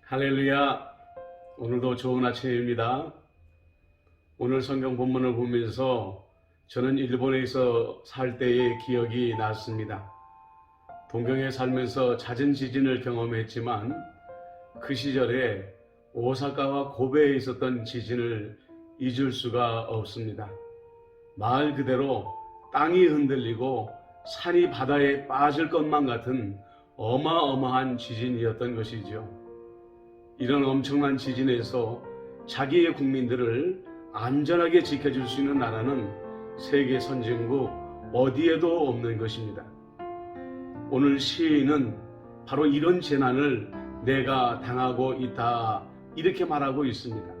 할렐루야. 오늘도 좋은 아침입니다. 오늘 성경 본문을 보면서 저는 일본에서 살 때의 기억이 났습니다. 동경에 살면서 잦은 지진을 경험했지만 그 시절에 오사카와 고베에 있었던 지진을 잊을 수가 없습니다. 말 그대로 땅이 흔들리고 산이 바다에 빠질 것만 같은 어마어마한 지진이었던 것이죠. 이런 엄청난 지진에서 자기의 국민들을 안전하게 지켜줄 수 있는 나라는 세계 선진국 어디에도 없는 것입니다. 오늘 시인은 바로 이런 재난을 내가 당하고 있다 이렇게 말하고 있습니다.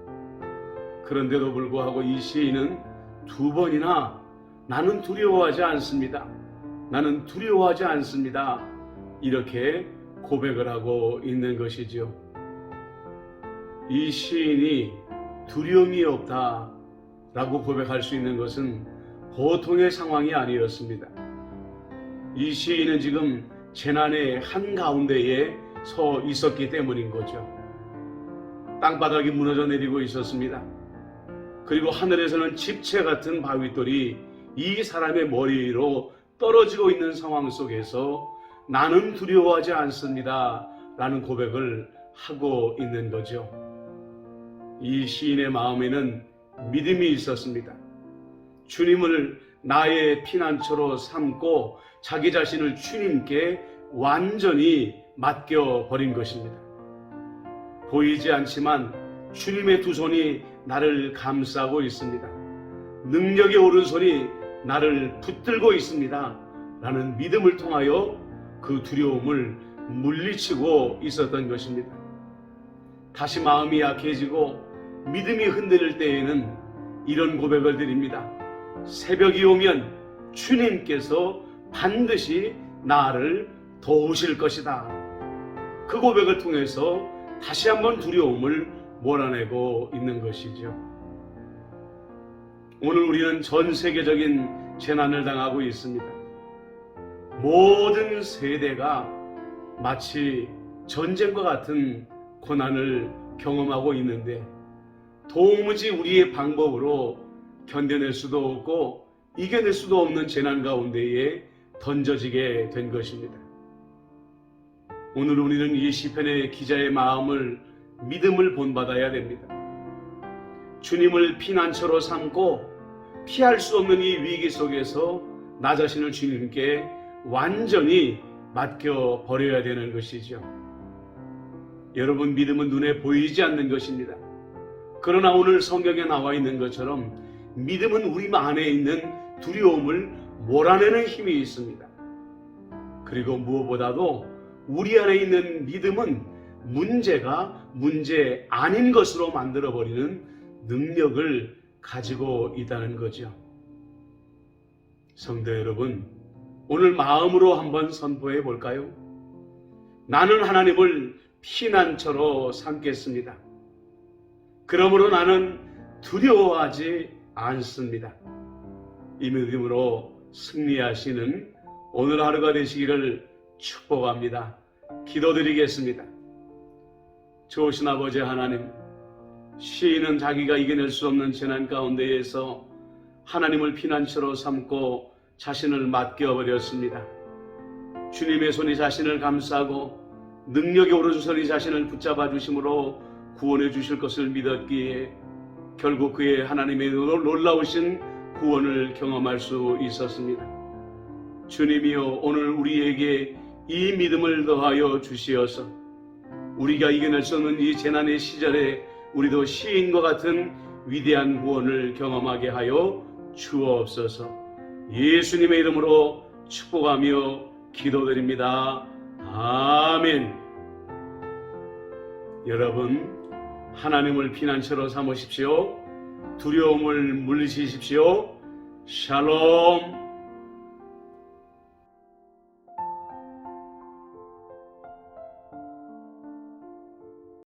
그런데도 불구하고 이 시인은 두 번이나 나는 두려워하지 않습니다. 나는 두려워하지 않습니다. 이렇게 고백을 하고 있는 것이죠. 이 시인이 두려움이 없다 라고 고백할 수 있는 것은 보통의 상황이 아니었습니다. 이 시인은 지금 재난의 한가운데에 서 있었기 때문인 거죠. 땅바닥이 무너져 내리고 있었습니다. 그리고 하늘에서는 집채 같은 바위돌이 이 사람의 머리 위로 떨어지고 있는 상황 속에서 나는 두려워하지 않습니다 라는 고백을 하고 있는 거죠. 이 시인의 마음에는 믿음이 있었습니다. 주님을 나의 피난처로 삼고 자기 자신을 주님께 완전히 맡겨버린 것입니다. 보이지 않지만 주님의 두 손이 나를 감싸고 있습니다. 능력의 오른손이 나를 붙들고 있습니다 라는 믿음을 통하여 그 두려움을 물리치고 있었던 것입니다. 다시 마음이 약해지고 믿음이 흔들릴 때에는 이런 고백을 드립니다. 새벽이 오면 주님께서 반드시 나를 도우실 것이다. 그 고백을 통해서 다시 한번 두려움을 몰아내고 있는 것이죠. 오늘 우리는 전 세계적인 재난을 당하고 있습니다. 모든 세대가 마치 전쟁과 같은 고난을 경험하고 있는데 도무지 우리의 방법으로 견뎌낼 수도 없고 이겨낼 수도 없는 재난 가운데에 던져지게 된 것입니다. 오늘 우리는 이 시편의 기자의 마음을 믿음을 본받아야 됩니다. 주님을 피난처로 삼고 피할 수 없는 이 위기 속에서 나 자신을 주님께 완전히 맡겨버려야 되는 것이죠. 여러분, 믿음은 눈에 보이지 않는 것입니다. 그러나 오늘 성경에 나와 있는 것처럼 믿음은 우리 안에 있는 두려움을 몰아내는 힘이 있습니다. 그리고 무엇보다도 우리 안에 있는 믿음은 문제가 문제 아닌 것으로 만들어버리는 능력을 가지고 있다는 거죠. 성도 여러분, 오늘 마음으로 한번 선포해 볼까요? 나는 하나님을 피난처로 삼겠습니다. 그러므로 나는 두려워하지 않습니다. 이 믿음으로 승리하시는 오늘 하루가 되시기를 축복합니다. 기도드리겠습니다. 좋으신 아버지 하나님, 시인은 자기가 이겨낼 수 없는 재난 가운데에서 하나님을 피난처로 삼고 자신을 맡겨버렸습니다. 주님의 손이 자신을 감싸고 능력의 오른손이 자신을 붙잡아 주심으로 구원해 주실 것을 믿었기에 결국 그의 하나님의 놀라우신 구원을 경험할 수 있었습니다. 주님이여, 오늘 우리에게 이 믿음을 더하여 주시어서 우리가 이겨낼 수 없는 이 재난의 시절에 우리도 시인과 같은 위대한 구원을 경험하게 하여 주옵소서. 예수님의 이름으로 축복하며 기도드립니다. 아멘. 여러분, 하나님을 피난처로 삼으십시오. 두려움을 물리치십시오. 샬롬.